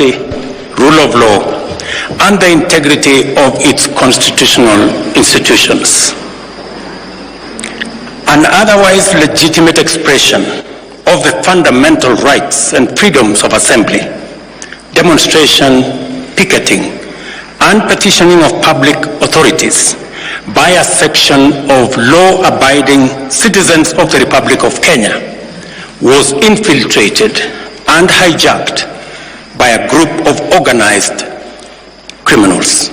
democracy, rule of law, and the integrity of its constitutional institutions. An otherwise legitimate expression of the fundamental rights and freedoms of assembly, demonstration, picketing, and petitioning of public authorities by a section of law-abiding citizens of the Republic of Kenya was infiltrated and hijacked by a group of organized criminals.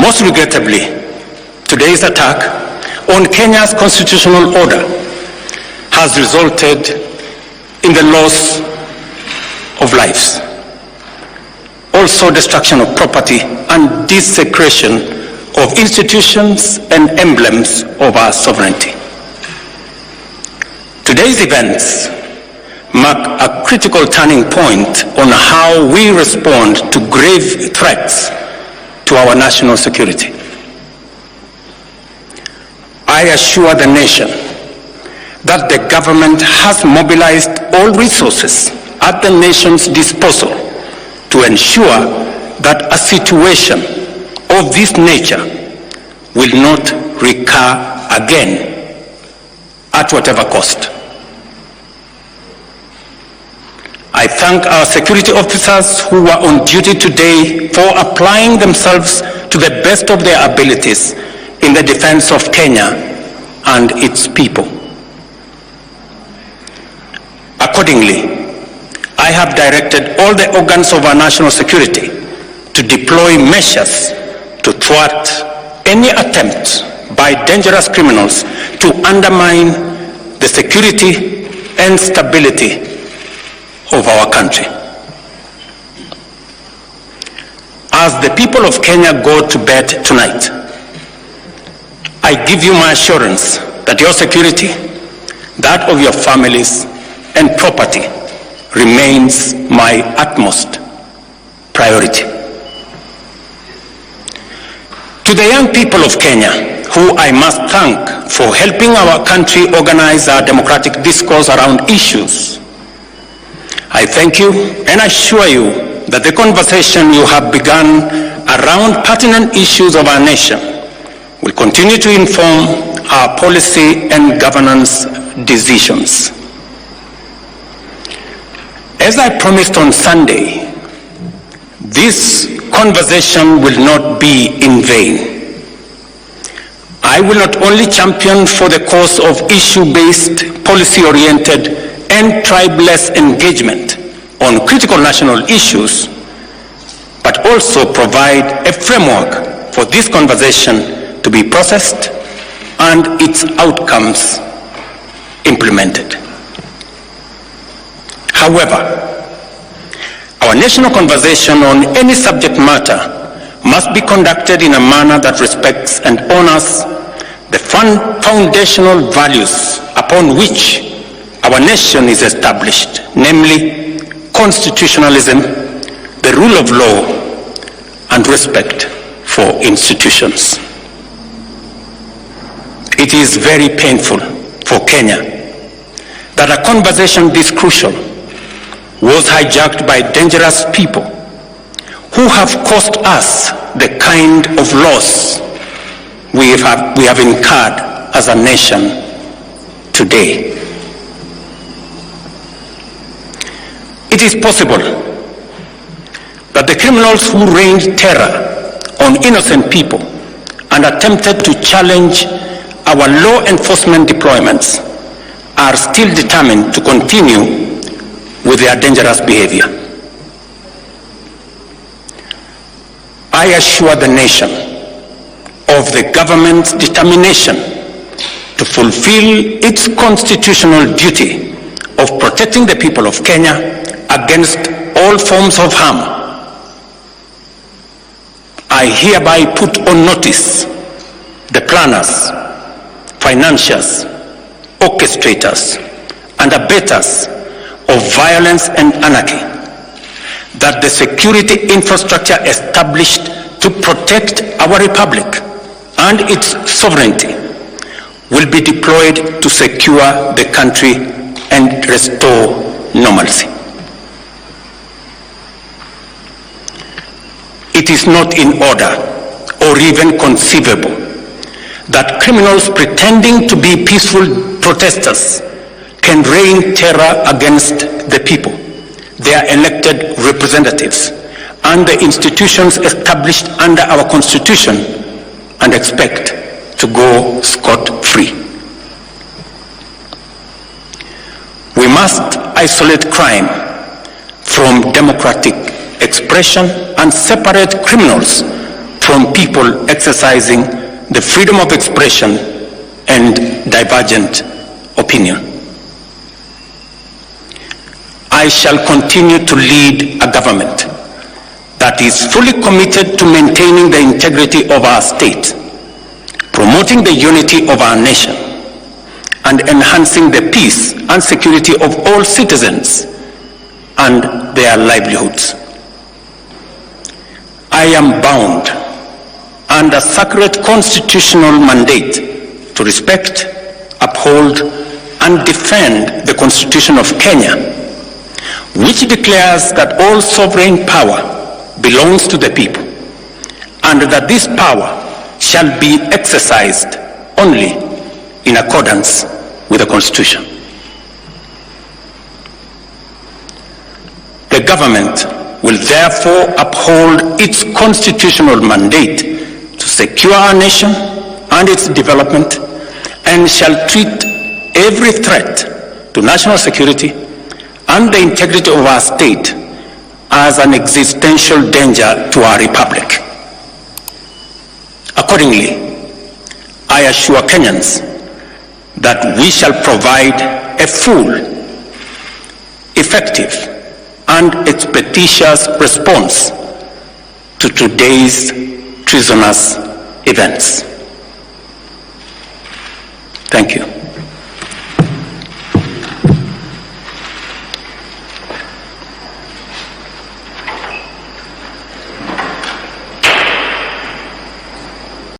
Most regrettably, today's attack on Kenya's constitutional order has resulted in the loss of lives, also destruction of property and desecration of institutions and emblems of our sovereignty. Today's events mark a critical turning point on how we respond to grave threats to our national security. I assure the nation that the government has mobilized all resources at the nation's disposal to ensure that a situation of this nature will not recur again at whatever cost. I thank our security officers who are on duty today for applying themselves to the best of their abilities in the defense of Kenya and its people. Accordingly, I have directed all the organs of our national security to deploy measures to thwart any attempt by dangerous criminals to undermine the security and stability of our country. As the people of Kenya go to bed tonight, I give you my assurance that your security, that of your families and property remains my utmost priority. To the young people of Kenya, who I must thank for helping our country organize our democratic discourse around issues, I thank you and assure you that the conversation you have begun around pertinent issues of our nation will continue to inform our policy and governance decisions. As I promised on Sunday, this conversation will not be in vain. I will not only champion for the cause of issue-based, policy-oriented, and tribeless engagement on critical national issues, but also provide a framework for this conversation to be processed and its outcomes implemented. However, our national conversation on any subject matter must be conducted in a manner that respects and honors the foundational values upon which our nation is established, namely constitutionalism, the rule of law, and respect for institutions. It is very painful for Kenya that a conversation this crucial was hijacked by dangerous people who have caused us the kind of loss we have incurred as a nation today. It is possible that the criminals who rained terror on innocent people and attempted to challenge our law enforcement deployments are still determined to continue with their dangerous behavior. I assure the nation of the government's determination to fulfill its constitutional duty of protecting the people of Kenya against all forms of harm. I hereby put on notice the planners, financiers, orchestrators, and abettors of violence and anarchy that the security infrastructure established to protect our republic and its sovereignty will be deployed to secure the country and restore normalcy. it is not in order or even conceivable that criminals pretending to be peaceful protesters can rain terror against the people, their elected representatives, and the institutions established under our Constitution, and expect to go scot-free. We must isolate crime from democratic expression and separate criminals from people exercising the freedom of expression and divergent opinion. I shall continue to lead a government that is fully committed to maintaining the integrity of our state, promoting the unity of our nation, and enhancing the peace and security of all citizens and their livelihoods. I am bound under sacred constitutional mandate to respect, uphold, and defend the Constitution of Kenya, which declares that all sovereign power belongs to the people, and that this power shall be exercised only in accordance with the Constitution. The government will therefore uphold its constitutional mandate to secure our nation and its development, and shall treat every threat to national security and the integrity of our state as an existential danger to our republic. Accordingly, I assure Kenyans that we shall provide a full, effective, and expeditious response to today's treasonous events. Thank you.